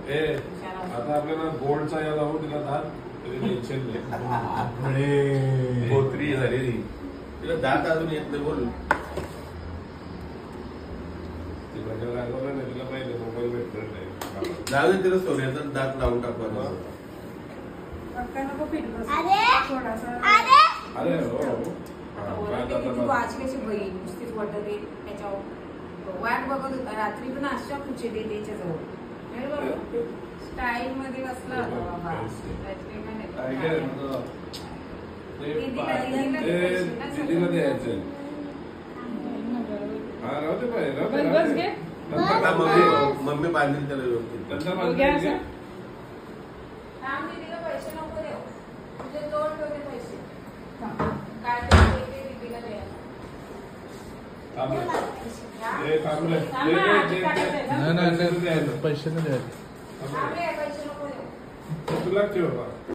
आता आपल्याला गोल्डचा या लावू तिला दात टेन्शन नाही. पोत्री झालेली तिला दात अजून येत नाही. बोल तिला लागवलं नाही. तिला पाहिजे मोबाईल भेटणार नाही. जाऊ दे तिला सोन्याचा दात लावून टाकवा. अरे हो वाच कशी बहीण नुसतीच वाटत त्याच्यावर वाट बघत होता. रात्री पण अशा खुशी दे त्याच्या जवळ स्टाईल मध्ये बसला होता बाबा. दीदीला द्यायचं. हा राहू दे बाई राहू दे. मम्मी बांधील त्याला व्यवस्थित. दीदीला पैसे नको देऊ. तुझे जोड ठेवते पैसे काय दीदीला द्यायला. पैसे नाही द्यायचे. पैसे नको देऊ. तुला ठेव बाबा.